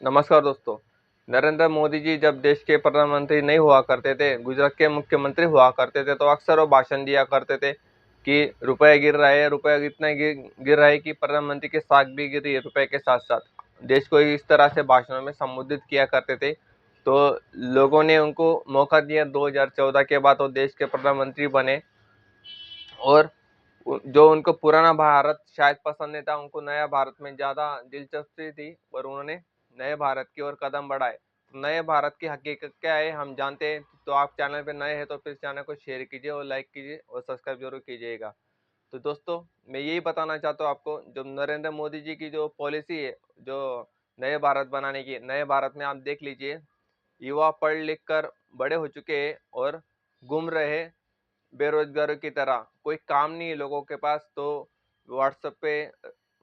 नमस्कार दोस्तों। नरेंद्र मोदी जी जब देश के प्रधानमंत्री नहीं हुआ करते थे, गुजरात के मुख्यमंत्री हुआ करते थे, तो अक्सर वो भाषण दिया करते थे कि रुपया गिर रहा है, रुपया इतना गिर रहा है कि प्रधानमंत्री की साख भी गिर रही है रुपए के साथ साथ। देश को इस तरह से भाषणों में संबोधित किया करते थे। तो लोगों ने उनको मौका दिया, 2014 के बाद वो देश के प्रधानमंत्री बने। और जो उनको पुराना भारत शायद पसंद नहीं था, उनको नया भारत में ज्यादा दिलचस्पी थी और उन्होंने नए भारत की ओर कदम बढ़ाए। नए भारत की हकीकत क्या है हम जानते हैं। तो आप चैनल पे नए हैं तो फिर चैनल को शेयर कीजिए और लाइक कीजिए और सब्सक्राइब जरूर कीजिएगा। तो दोस्तों, मैं यही बताना चाहता हूँ आपको, जो नरेंद्र मोदी जी की जो पॉलिसी है, जो नए भारत बनाने की, नए भारत में आप देख लीजिए, युवा पढ़ लिख कर बड़े हो चुके हैं और घूम रहे बेरोजगारों की तरह। कोई काम नहीं है लोगों के पास, तो व्हाट्सएप पे,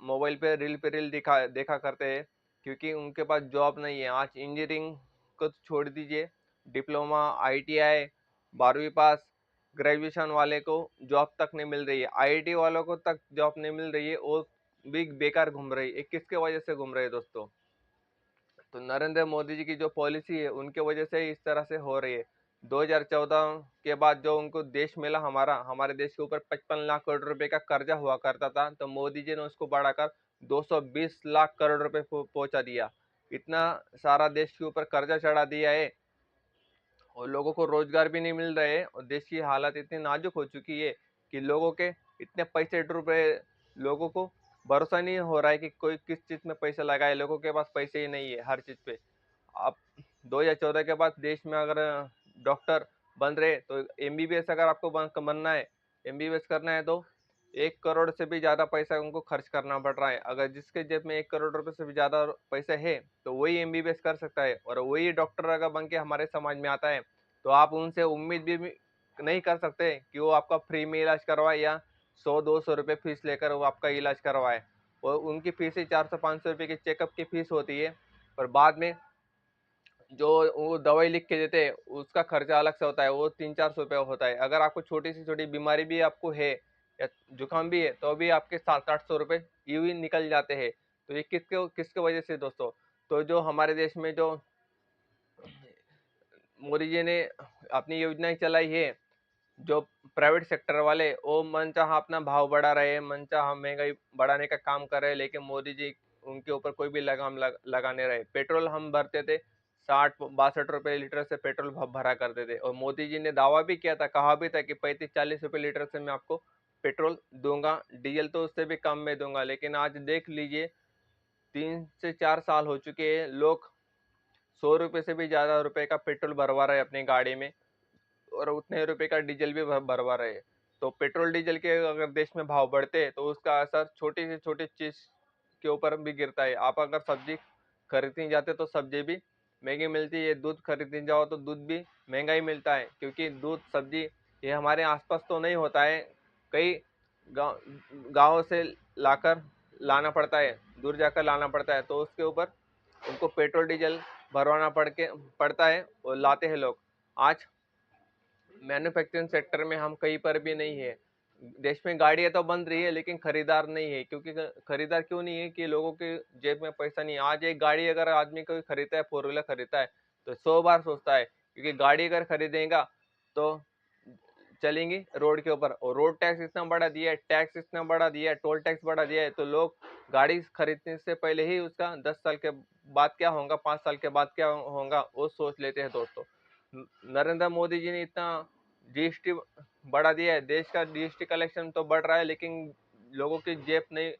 मोबाइल पे रील दिखा देखा करते हैं, क्योंकि उनके पास जॉब नहीं है। आज इंजीनियरिंग को तो छोड़ दीजिए, डिप्लोमा, आईटीआई, 12वीं पास, ग्रेजुएशन वाले को जॉब तक नहीं मिल रही है, आईआईटी वालों को तक जॉब नहीं मिल रही है, वो भी बेकार घूम रही है। किसके वजह से घूम रहे हैं दोस्तों? तो नरेंद्र मोदी जी की जो पॉलिसी है उनके वजह से इस तरह से हो रही है। 2014 के बाद जो उनको देश मिला, हमारे देश के ऊपर 55 लाख करोड़ रुपए का कर्जा हुआ करता था, तो मोदी जी ने उसको बढ़ाकर 220 लाख करोड़ रुपए पहुंचा दिया। इतना सारा देश के ऊपर कर्जा चढ़ा दिया है और लोगों को रोजगार भी नहीं मिल रहे हैं, और देश की हालत इतनी नाजुक हो चुकी है कि लोगों के इतने पैसे डूब रहे, लोगों को भरोसा नहीं हो रहा है कि कोई किस चीज में पैसा लगाए। लोगों के पास पैसे ही नहीं है हर चीज पे। आप 2014 के बाद देश में अगर डॉक्टर बन रहे, तो एमबीबीएस अगर आपको बनना है, एमबीबीएस करना है, तो 1 करोड़ से भी ज्यादा पैसा उनको खर्च करना पड़ रहा है। अगर जिसके जेब में 1 करोड़ रुपए से भी ज्यादा पैसे है, तो वही एमबीबीएस कर सकता है, और वही डॉक्टर अगर बन के हमारे समाज में आता है, तो आप उनसे उम्मीद भी नहीं कर सकते कि वो आपका फ्री में इलाज करवाए या 100-200 रुपये फीस लेकर वो आपका इलाज करवाए। और उनकी फीस ही 400-500 रुपये की चेकअप की फीस होती है। और बाद में जो वो दवाई लिख के देते हैं उसका खर्चा अलग से होता है, वो 300-400 रुपये होता है। अगर आपको छोटी से छोटी बीमारी भी आपको है या जुकाम भी है, तो भी आपके 700-800 रुपये यूं ही निकल जाते हैं। तो ये किसके किसके वजह से दोस्तों? तो जो हमारे देश में जो मोदी जी ने अपनी योजनाएं चलाई है, जो प्राइवेट सेक्टर वाले वो मनचाहा अपना भाव बढ़ा रहे हैं, मनचाहा महंगाई बढ़ाने का काम कर रहे हैं, लेकिन मोदी जी उनके ऊपर कोई भी लगाम लगा नहीं रहे। पेट्रोल हम भरते थे, 60-62 रुपए लीटर से पेट्रोल भरा करते थे, और मोदी जी ने दावा भी किया था, कहा भी था कि 35-40 रुपए लीटर से मैं आपको पेट्रोल दूंगा, डीजल तो उससे भी कम में दूंगा। लेकिन आज देख लीजिए, 3 से 4 साल हो चुके हैं, लोग 100 रुपए से भी ज्यादा रुपए का पेट्रोल भरवा रहे हैं अपनी गाड़ी में, और उतने रुपए का डीजल भी भरवा रहे हैं। तो पेट्रोल डीजल के अगर देश में भाव बढ़ते, तो उसका असर छोटी से छोटी चीज के ऊपर भी गिरता है। आप अगर सब्जी खरीदने जाते तो सब्जी भी महंगी मिलती है, दूध खरीदने जाओ तो दूध भी महंगा ही मिलता है, क्योंकि दूध, सब्जी ये हमारे आसपास तो नहीं होता है, कई गांव गाँव से लाकर लाना पड़ता है, दूर जाकर लाना पड़ता है, तो उसके ऊपर उनको पेट्रोल डीजल भरवाना पड़ता है और लाते हैं लोग। आज मैन्युफैक्चरिंग सेक्टर में हम कहीं पर भी नहीं है। देश में गाड़ियां तो बन रही है, लेकिन खरीदार नहीं है। क्योंकि खरीदार क्यों नहीं है? कि लोगों के जेब में पैसा नहीं है। आज एक गाड़ी अगर आदमी कोई खरीदता है, 4 व्हीलर खरीदता है, तो 100 बार सोचता है, क्योंकि गाड़ी अगर खरीदेगा तो चलेंगी रोड के ऊपर, और रोड टैक्स इतना बढ़ा दिया है, टैक्स इतना बढ़ा दिया है, टोल टैक्स बढ़ा दिया है, तो लोग गाड़ी खरीदने से पहले ही उसका 10 साल के बाद क्या होगा, 5 साल के बाद क्या होगा, वो सोच लेते हैं दोस्तों। नरेंद्र मोदी जी ने इतना जीएसटी बढ़ा दिया है, देश का जीएसटी कलेक्शन तो बढ़ रहा है, लेकिन लोगों की जेब नहीं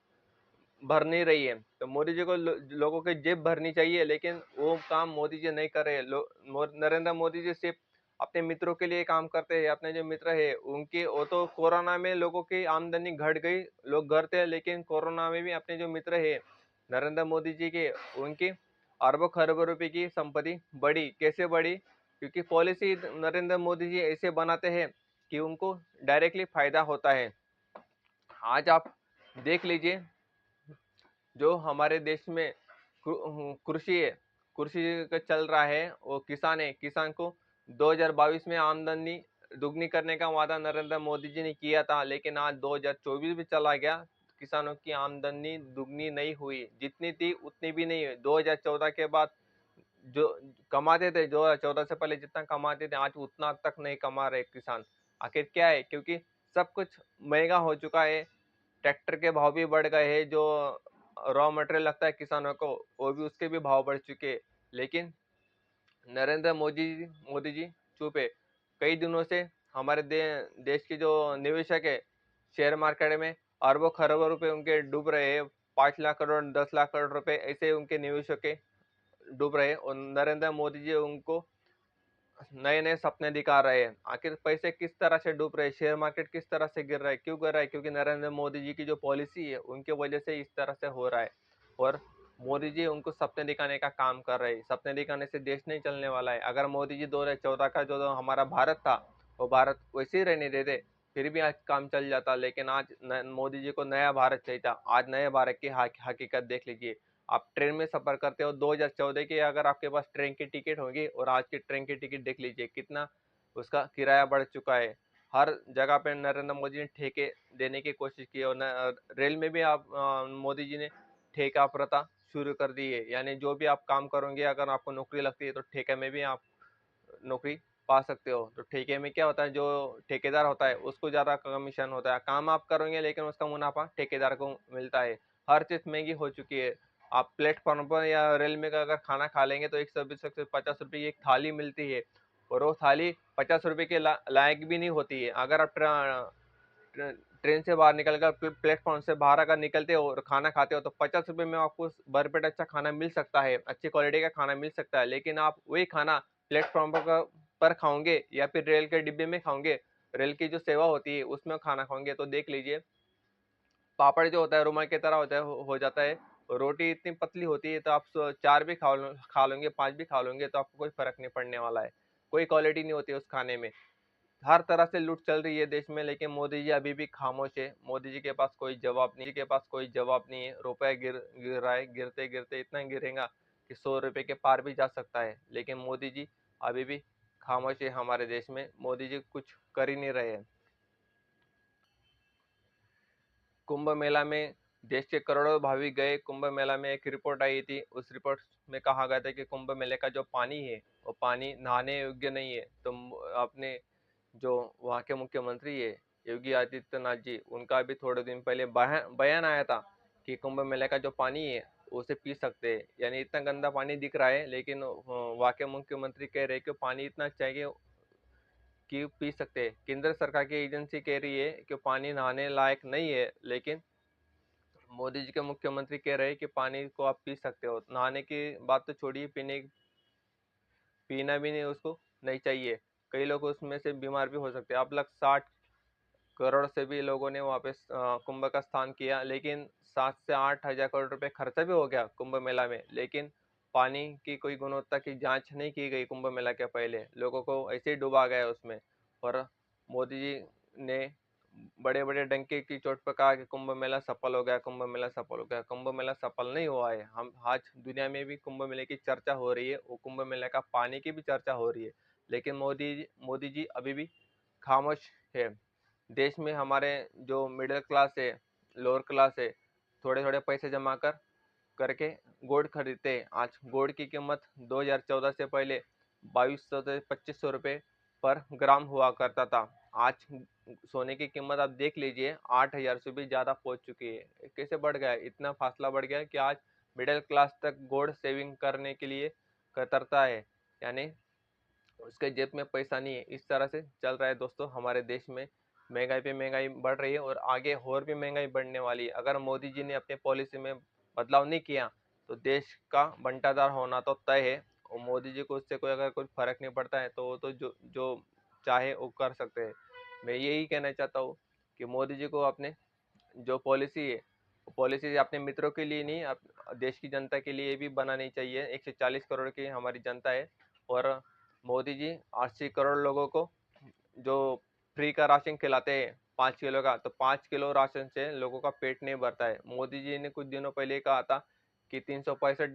भर नहीं रही है। तो मोदी जी को लोगों की जेब भरनी चाहिए, लेकिन वो काम मोदी जी नहीं कर रहे हैं। नरेंद्र मोदी जी सिर्फ अपने मित्रों के लिए काम करते हैं। अपने जो मित्र है उनकी, वो तो कोरोना में लोगों की आमदनी घट गई, लोग घर थे, लेकिन कोरोना में भी अपने जो मित्र है नरेंद्र मोदी जी के, उनकी अरबों खरबों रुपए की संपत्ति बढ़ी। कैसे बढ़ी? क्योंकि पॉलिसी नरेंद्र मोदी जी ऐसे बनाते हैं कि उनको डायरेक्टली फायदा होता है। आज आप देख लीजिए, जो हमारे देश में कृषि है, कृषि का चल रहा है, वो किसान है। किसान को 2022 में आमदनी दुगनी करने का वादा नरेंद्र मोदी जी ने किया था, लेकिन आज 2024 भी चला गया, किसानों की आमदनी दुगनी नहीं हुई, जितनी थी उतनी भी नहीं हुई। 2014 के बाद जो कमाते थे, 2014 से पहले जितना कमाते थे आज उतना तक नहीं कमा रहे किसान। आखिर क्या है? क्योंकि सब कुछ महंगा हो चुका है, ट्रैक्टर के भाव भी बढ़ गए हैं, जो रॉ मटेरियल लगता है किसानों को वो भी उसके भी भाव बढ़ चुके हैं। लेकिन नरेंद्र मोदी जी चुप है। कई दिनों से हमारे देश के जो निवेशक है शेयर मार्केट में अरबों खरबों रुपए उनके डूब रहे हैं। 5 लाख करोड़ 10 लाख करोड़ रुपए ऐसे उनके निवेशक के डूब रहे हैं और नरेंद्र मोदी जी उनको नए नए सपने दिखा रहे हैं। आखिर पैसे किस तरह से डूब रहे हैं, शेयर मार्केट किस तरह से गिर रहा है, क्यों गिर रहा है? क्योंकि नरेंद्र मोदी जी की जो पॉलिसी है उनके वजह से इस तरह से हो रहा है। और मोदी जी उनको सपने दिखाने का काम कर रहे हैं। सपने दिखाने से देश नहीं चलने वाला है। अगर मोदी जी 2014 का जो हमारा भारत था वो भारत वैसे ही रहने देते फिर भी आज काम चल जाता। लेकिन आज मोदी जी को नया भारत चाहिए था। आज नए भारत की हकीकत देख लीजिए। आप ट्रेन में सफर करते हो 2014 की अगर आपके पास ट्रेन की टिकट होगी और आज की ट्रेन की टिकट देख लीजिए कितना उसका किराया बढ़ चुका है। हर जगह पे नरेंद्र मोदी ने ठेके देने की कोशिश की और रेल में भी आप मोदी जी ने ठेका प्रथा शुरू कर दी है। यानी जो भी आप काम करोगे अगर आपको नौकरी लगती है तो ठेके में भी आप नौकरी पा सकते हो। तो ठेके में क्या होता है, जो ठेकेदार होता है उसको ज्यादा कमीशन होता है। काम आप करोगे लेकिन उसका मुनाफा ठेकेदार को मिलता है। हर चीज महंगी हो चुकी है। आप प्लेटफॉर्म पर या रेल में अगर खाना खा लेंगे तो 120 से 50 रुपए की एक थाली मिलती है और वो थाली 50 रुपए के लायक भी नहीं होती है। अगर आप ट्रेन से बाहर निकलकर प्लेटफॉर्म से बाहर अगर निकलते हो और खाना खाते हो तो 50 रुपए में आपको भरपेट अच्छा खाना मिल सकता है, अच्छी क्वालिटी का खाना मिल सकता है। लेकिन आप वही खाना प्लेटफॉर्म पर खाओगे या फिर रेल के डिब्बे में खाओगे, रेल की जो सेवा होती है उसमें खाना खाओगे तो देख लीजिए पापड़ जो होता है रुमाल की तरह होता है, हो जाता है। रोटी इतनी पतली होती है तो आप चार भी खा लोगे, पांच भी खा लोगे तो आपको कोई फर्क नहीं पड़ने वाला है। कोई क्वालिटी नहीं होती उस खाने में। हर तरह से लूट चल रही है देश में। लेकिन मोदी जी अभी भी खामोश है। मोदी जी के पास कोई जवाब नहीं, के पास कोई जवाब नहीं है। रुपए गिर रहा है, गिरते गिरते इतना गिरेगा कि 100 रुपए के पार भी जा सकता है। लेकिन मोदी जी अभी भी खामोश है। हमारे देश में मोदी जी कुछ कर ही नहीं रहे हैं। कुंभ मेला में देश के करोड़ों भाविक गए। कुंभ मेला में एक रिपोर्ट आई थी, उस रिपोर्ट में कहा गया था कि कुंभ मेले का जो पानी है वो पानी नहाने योग्य नहीं है। तो अपने जो वहाँ के मुख्यमंत्री है योगी आदित्यनाथ जी, उनका भी थोड़े दिन पहले बयान आया था कि कुंभ मेले का जो पानी है उसे पी सकते हैं। यानी इतना गंदा पानी दिख रहा है लेकिन वहाँ के मुख्यमंत्री कह रहे हैं कि पानी इतना अच्छा है कि पी सकते हैं। केंद्र सरकार की एजेंसी कह रही है कि पानी नहाने लायक नहीं है, लेकिन मोदी जी के मुख्यमंत्री कह रहे हैं कि पानी को आप पी सकते हो। नहाने की बात तो छोड़िए, पीना भी नहीं उसको नहीं चाहिए। कई लोग उसमें से बीमार भी हो सकते हैं। अब लग 60 करोड़ से भी लोगों ने वहाँ पे कुंभ का स्थान किया, लेकिन 7 से 8 हजार करोड़ रुपए खर्चा भी हो गया कुंभ मेला में। लेकिन पानी की कोई गुणवत्ता की जांच नहीं की गई कुंभ मेला के पहले, लोगों को ऐसे ही डुबा गया उसमें। और मोदी जी ने बड़े बड़े डंके की चोट पर कहा कि कुंभ मेला सफल हो गया, कुंभ मेला सफल हो गया। कुंभ मेला सफल नहीं हुआ है। हम आज दुनिया में भी कुंभ मेले की चर्चा हो रही है, वो कुंभ मेले का पानी की भी चर्चा हो रही है। लेकिन मोदी जी अभी भी खामोश है। देश में हमारे जो मिडिल क्लास है, लोअर क्लास है, थोड़े थोड़े पैसे जमा करके गोल्ड खरीदते हैं। आज गोल्ड की कीमत 2014 से पहले 2200 से 2500 रुपये पर ग्राम हुआ करता था। आज सोने की कीमत आप देख लीजिए 8000 से भी ज़्यादा पहुंच चुकी है। कैसे बढ़ गया है? इतना फासला बढ़ गया है कि आज मिडिल क्लास तक गोल्ड सेविंग करने के लिए कतरता है। यानी उसके जेब में पैसा नहीं है। इस तरह से चल रहा है दोस्तों हमारे देश में। महंगाई पे महंगाई बढ़ रही है और आगे और भी महंगाई बढ़ने वाली है। अगर मोदी जी ने अपने पॉलिसी में बदलाव नहीं किया तो देश का बंटाधार होना तो तय है। और मोदी जी को उससे कोई अगर कोई फर्क नहीं पड़ता है तो वो तो जो जो चाहे वो कर सकते हैं। मैं यही कहना चाहता हूँ कि मोदी जी को अपने जो पॉलिसी है वो पॉलिसी अपने मित्रों के लिए नहीं, देश की जनता के लिए भी बनानी चाहिए। 140 करोड़ की हमारी जनता है और मोदी जी 80 करोड़ लोगों को जो फ्री का राशन खिलाते हैं 5 किलो का, तो 5 किलो राशन से लोगों का पेट नहीं भरता है। मोदी जी ने कुछ दिनों पहले कहा था कि 365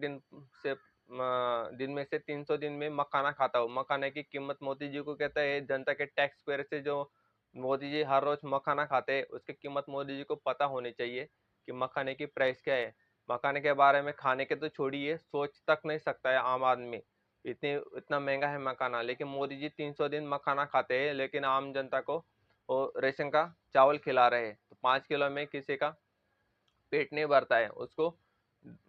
दिन में से 300 दिन में मखाना खाता हूँ। मखाने की कीमत मोदी जी को कहता है जनता के टैक्स पेयर से जो मोदी जी हर रोज मखाना खाते हैं उसकी कीमत मोदी जी को पता होनी चाहिए कि मखाने की प्राइस क्या है। मखाने के बारे में खाने के तो छोड़िए, सोच तक नहीं सकता है आम आदमी, इतना महंगा है मखाना। लेकिन मोदी जी 300 दिन मखाना खाते हैं, लेकिन आम जनता को वो रेशन का चावल खिला रहे हैं। तो 5 किलो में किसी का पेट नहीं भरता है, उसको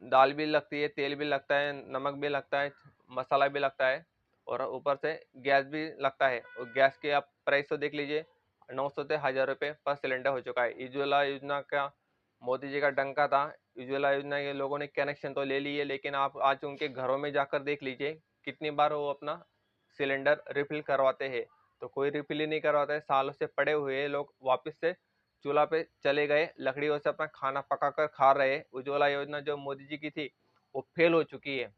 दाल भी लगती है, तेल भी लगता है, नमक भी लगता है, मसाला भी लगता है, और ऊपर से गैस भी लगता है। और गैस की आप प्राइस तो देख लीजिए, 900 से 1000 रुपये पर सिलेंडर हो चुका है। उज्ज्वला योजना का मोदी जी का डंका था। उज्ज्वला योजना के लोगों ने कनेक्शन तो ले लिए, लेकिन आप आज उनके घरों में जाकर देख लीजिए कितनी बार वो अपना सिलेंडर रिफिल करवाते हैं। तो कोई रिफिल ही नहीं करवाता है, सालों से पड़े हुए लोग वापस से चूल्हा पे चले गए, लकड़ियों से अपना खाना पकाकर खा रहे। उज्ज्वला योजना जो मोदी जी की थी वो फेल हो चुकी है,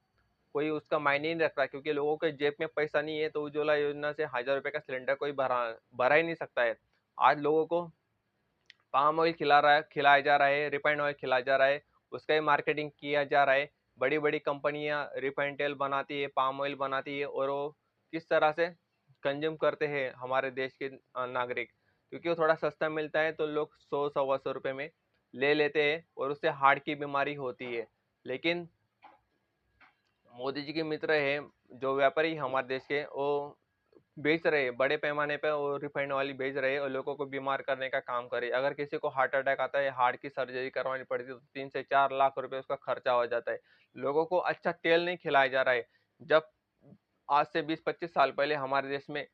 कोई उसका मायने नहीं रखता, क्योंकि लोगों के जेब में पैसा नहीं है। तो उज्ज्वला योजना से 1000 रुपये का सिलेंडर कोई भरा ही नहीं सकता है। आज लोगों को पाम ऑयल खिलाया जा रहा है, रिफाइंड ऑयल खिलाया जा रहा है, उसका ही मार्केटिंग किया जा रहा है। बड़ी बड़ी कंपनियां रिफाइंड तेल बनाती है, पाम ऑयल बनाती है, और वो किस तरह से कंज्यूम करते हैं हमारे देश के नागरिक, क्योंकि वो थोड़ा सस्ता मिलता है तो लोग 100 125 रुपये में ले लेते हैं, और उससे हार्ट की बीमारी होती है। लेकिन मोदी जी के मित्र है जो व्यापारी हमारे देश के, वो बेच रहे हैं बड़े पैमाने पे, और रिफाइंड ऑयल बेच रहे हैं और लोगों को बीमार करने का काम करे। अगर किसी को हार्ट अटैक आता है, हार्ट की सर्जरी करवानी पड़ती है, तो 3 से 4 लाख रुपए उसका खर्चा हो जाता है। लोगों को अच्छा तेल नहीं खिलाया जा रहा है। जब आज से 20-25 साल पहले हमारे देश में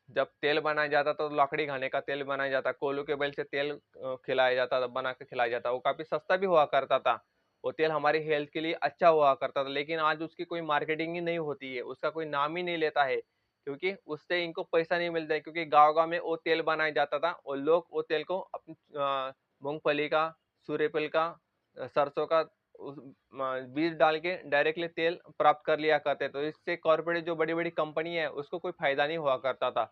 जब तेल बनाया जाता था, तो लकड़ी घाने का तेल बनाया जाता, कोयलों के बैल से तेल खिलाया जाता था, बना के खिलाया जाता, वो काफी सस्ता भी हुआ करता था। वो तेल हमारी हेल्थ के लिए अच्छा हुआ करता था, लेकिन आज उसकी कोई मार्केटिंग ही नहीं होती है, उसका कोई नाम ही नहीं लेता है, क्योंकि उससे इनको पैसा नहीं मिलता है। क्योंकि गांव गांव में वो तेल बनाया जाता था, और लोग वो तेल को अपनी मूंगफली का, सूर्यफल का, सरसों का उस बीज डाल के डायरेक्टली तेल प्राप्त कर लिया करते। तो इससे कॉर्पोरेट जो बड़ी बड़ी कंपनी है उसको कोई फायदा नहीं हुआ करता था।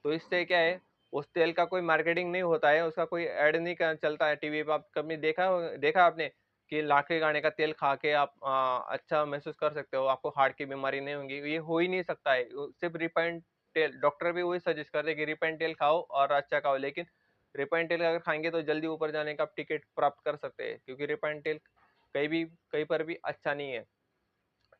तो इससे क्या है, उस तेल का कोई मार्केटिंग नहीं होता है, उसका कोई ऐड नहीं चलता है टीवी पे। आप कभी देखा आपने कि लाखे गाने का तेल खा के आप अच्छा महसूस कर सकते हो, आपको हार्ट की बीमारी नहीं होगी, ये हो ही नहीं सकता है। सिर्फ रिफाइंड तेल, डॉक्टर भी वही सजेस्ट करते हैं कि रिफाइंड तेल खाओ और अच्छा खाओ, लेकिन रिफाइंड तेल अगर खाएंगे तो जल्दी ऊपर जाने का आप टिकट प्राप्त कर सकते हैं, क्योंकि रिफाइंड तेल कहीं पर भी अच्छा नहीं है।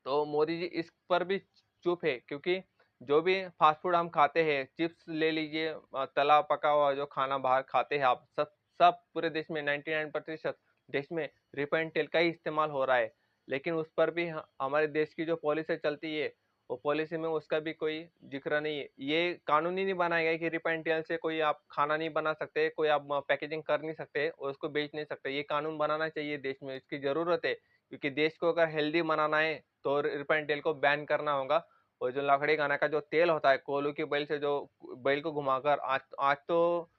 तो मोदी जी इस पर भी चुप है, क्योंकि जो भी फास्ट फूड हम खाते हैं, चिप्स ले लीजिए, तला पका हुआ जो खाना बाहर खाते हैं आप, सब सब पूरे देश में 99% देश में रिफाइंड तेल का ही इस्तेमाल हो रहा है। लेकिन उस पर भी हमारे देश की जो पॉलिसी चलती है, वो पॉलिसी में उसका भी कोई जिक्र नहीं है। ये कानून ही नहीं बनाया गया कि रिफाइंड तेल से कोई आप खाना नहीं बना सकते, कोई आप पैकेजिंग कर नहीं सकते और उसको बेच नहीं सकते। ये कानून बनाना चाहिए देश में, इसकी जरूरत है, क्योंकि देश को अगर हेल्दी बनाना है तो रिफाइंड तेल को बैन करना होगा। और जो लकड़ी घाना का जो तेल होता है, कोयलों की बैल से जो बैल को घुमाकर, आज आज तो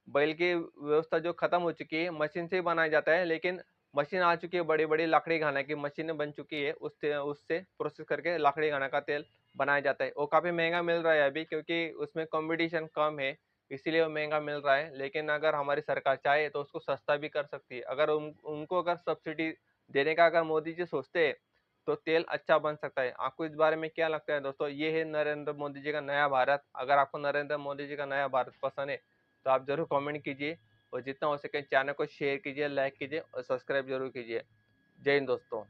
बैल की व्यवस्था जो खत्म हो चुकी है, मशीन से ही बनाया जाता है। लेकिन मशीन आ चुकी है, बड़ी बड़ी लकड़ी घाना की मशीनें बन चुकी है, उससे प्रोसेस करके लकड़ी घाना का तेल बनाया जाता है। वो काफी महंगा मिल रहा है अभी, क्योंकि उसमें कंपटीशन कम है, इसीलिए वो महंगा मिल रहा है। लेकिन अगर हमारी सरकार चाहे तो उसको सस्ता भी कर सकती है। अगर उनको अगर सब्सिडी देने का अगर मोदी जी सोचते हैं, तो तेल अच्छा बन सकता है। आपको इस बारे में क्या लगता है दोस्तों? ये है नरेंद्र मोदी जी का नया भारत। अगर आपको नरेंद्र मोदी जी का नया भारत पसंद है तो आप जरूर कमेंट कीजिए, और जितना हो सके चैनल को शेयर कीजिए, लाइक कीजिए और सब्सक्राइब जरूर कीजिए। जय हिंद दोस्तों।